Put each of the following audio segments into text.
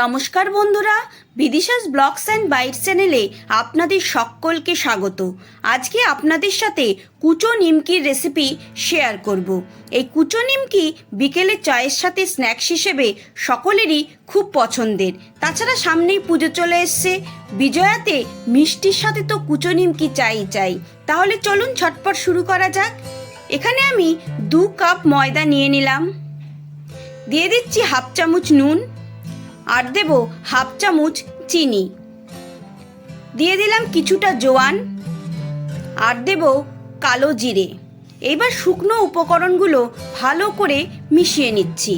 নমস্কার বন্ধুরা, বিদিশাস blogs and byte চ্যানেলে আপনাদের সকলকে স্বাগত। আজকে আপনাদের সাথে কুচো নিমকির রেসিপি শেয়ার করব। এই কুচো নিমকি বিকেলে চায়ের সাথে স্ন্যাক্স হিসেবে সকলেরই খুব পছন্দের। তাছাড়া সামনেই পুজো চলে এসছে, বিজয়াতে মিষ্টির সাথে তো কুচো নিমকি চাই। তাহলে চলুন ঝটপট শুরু করা যাক। এখানে আমি 2 কাপ ময়দা নিয়ে নিলাম, দিয়ে দিচ্ছি হাফ চামচ নুন, আর দেব হাফ চামচ চিনি, দিয়ে দিলাম কিছুটা জোয়ান, আর দেব কালো জিরে। এবার শুকনো উপকরণগুলো ভালো করে মিশিয়ে নিচ্ছি।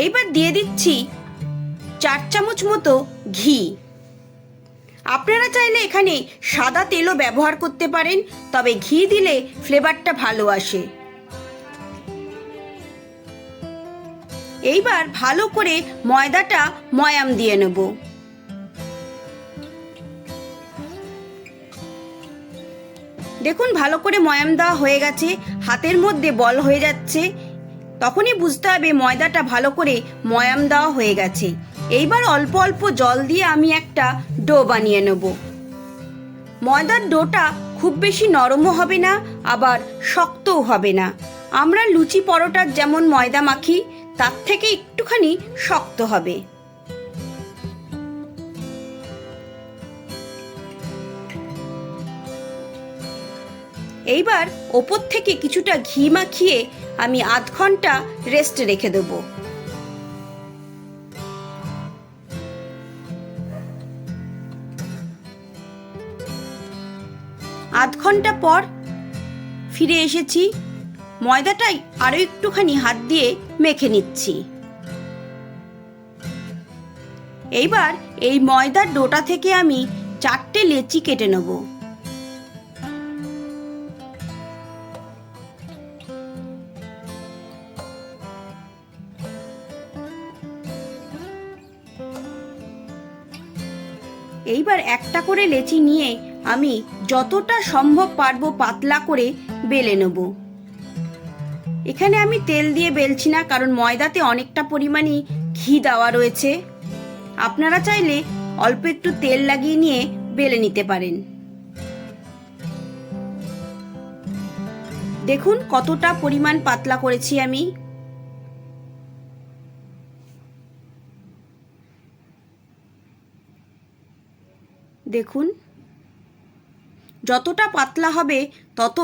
এইবার দিয়ে দিচ্ছি 4 চামচ মতো ঘি। আপনারা চাইলে এখানে সাদা তেলও ব্যবহার করতে পারেন, তবে ঘি দিলে ফ্লেভারটা ভালো আসে। এইবার ভালো করে ময়দাটা ময়াম দিয়ে নেব। দেখুন ভালো করে ময়াম দেওয়া হয়ে গেছে, হাতের মধ্যে বল হয়ে যাচ্ছে, তখনই বুঝতে হবে ময়দাটা ভালো করে ময়াম দেওয়া হয়ে গেছে। এইবার অল্প অল্প জল দিয়ে আমি একটা ডো বানিয়ে নেব। ময়দার ডোটা খুব বেশি নরমও হবে না, আবার শক্তও হবে না। আমরা লুচি পরোটার যেমন ময়দা মাখি, তার থেকে একটুখানি শক্ত হবে। এইবার ওপর থেকে কিছুটা ঘি মাখিয়ে আমি আধ ঘন্টা রেস্টে রেখে দেব। আধ ঘন্টা পর ফিরে এসেছি। ময়দাটাই আরো একটুখানি হাত দিয়ে মেখে নিচ্ছি। এইবার এই ময়দার ডোটা থেকে আমি 4টে লেচি কেটে নেব। এইবার একটা করে লেচি নিয়ে আমি যতটা সম্ভব পারবো পাতলা করে বেলে নেব। এখানে আমি তেল দিয়ে বেলছি না, কারণ ময়দাতে অনেকটা পরিমাণে ঘি দেওয়া রয়েছে। আপনারা চাইলে অল্প একটু তেল লাগিয়ে নিয়ে বেলে নিতে পারেন। দেখুন কতটা পরিমাণ পাতলা করেছি আমি। দেখুন যতটা পাতলা হবে তত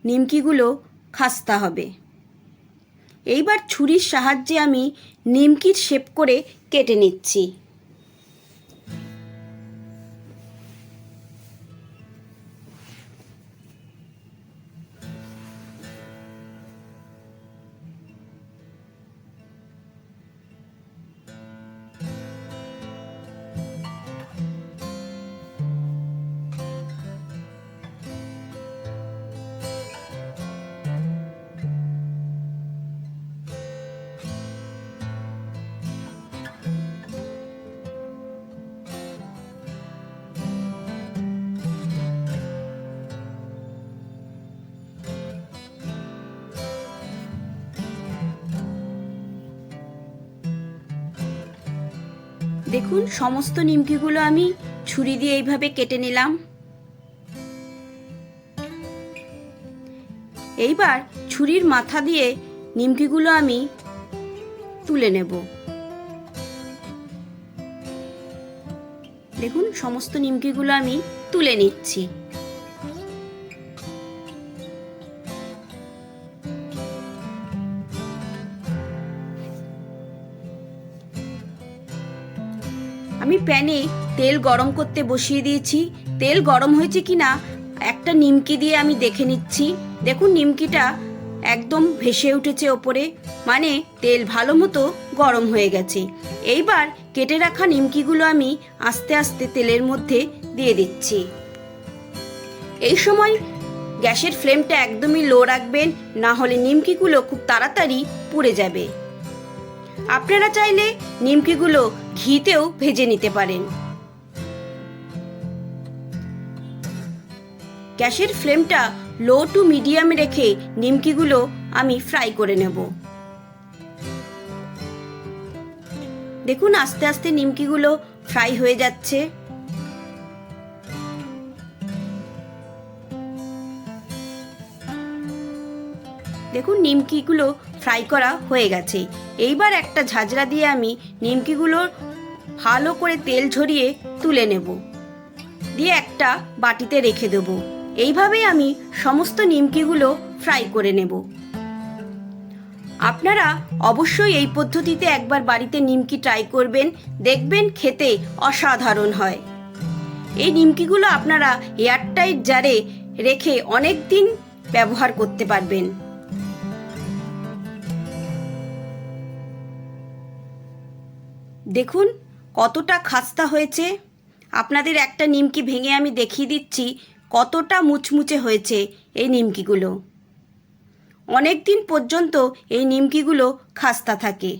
নিমকিগুলো খাস্তা হবে। এইবার ছুরির সাহায্যে আমি নিমকির শেপ করে কেটে নিচ্ছি। দেখুন সমস্ত নিমকিগুলো আমি ছুরি দিয়ে এইভাবে কেটে নিলাম। এইবার ছুরির মাথা দিয়ে নিমকিগুলো আমি তুলে নেব। দেখুন সমস্ত নিমকিগুলো আমি তুলে নিচ্ছি। আমি প্যানে তেল গরম করতে বসিয়ে দিয়েছি। তেল গরম হয়েছে কিনা একটা নিমকি দিয়ে আমি দেখে নিচ্ছি। দেখুন নিমকিটা একদম ভেসে উঠেছে ওপরে, মানে তেল ভালো মতো গরম হয়ে গেছে। এইবার কেটে রাখা নিমকিগুলো আমি আস্তে আস্তে তেলের মধ্যে দিয়ে দিচ্ছি। এই সময় গ্যাসের ফ্লেমটা একদমই লো রাখবেন, না হলে নিমকিগুলো খুব তাড়াতাড়ি পুড়ে যাবে। আপনারা চাইলে নিমকিগুলো ঘিতেও ভেজে নিতে পারেন। গ্যাসের ফ্লেমটা লো টু মিডিয়ামে রেখে নিমকিগুলো আমি ফ্রাই করে নেব। দেখুন আস্তে আস্তে নিমকিগুলো ফ্রাই হয়ে যাচ্ছে। দেখুন নিমকিগুলো ফ্রাই করা হয়ে গেছে। এইবার একটা ঝাঁঝরা দিয়ে আমি নিমকিগুলো ভালো করে তেল ঝরিয়ে তুলে নেব, দিয়ে একটা বাটিতে রেখে দেব। এইভাবেই আমি সমস্ত নিমকিগুলো ফ্রাই করে নেব। আপনারা অবশ্যই এই পদ্ধতিতে একবার বাড়িতে নিমকি ট্রাই করবেন, দেখবেন খেতে অসাধারণ হয়। এই নিমকিগুলো আপনারা এয়ারটাইট জারে রেখে অনেক দিন ব্যবহার করতে পারবেন। দেখুন কতটা খাস্তা হয়েছে। আপনাদের একটা নিমকি ভেঙে আমি দেখিয়ে দিচ্ছি কতটা মুচমুচে হয়েছে এই নিমকিগুলো। অনেক দিন পর্যন্ত এই নিমকিগুলো খাস্তা থাকে।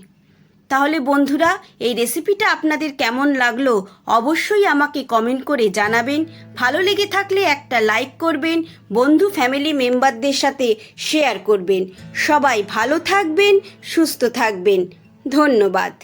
তাহলে বন্ধুরা, এই রেসিপিটা আপনাদের কেমন লাগলো অবশ্যই আমাকে কমেন্ট করে জানাবেন। ভালো লেগে থাকলে একটা লাইক করবেন, বন্ধু ফ্যামিলি মেম্বারদের সাথে শেয়ার করবেন। সবাই ভালো থাকবেন, সুস্থ থাকবেন। ধন্যবাদ।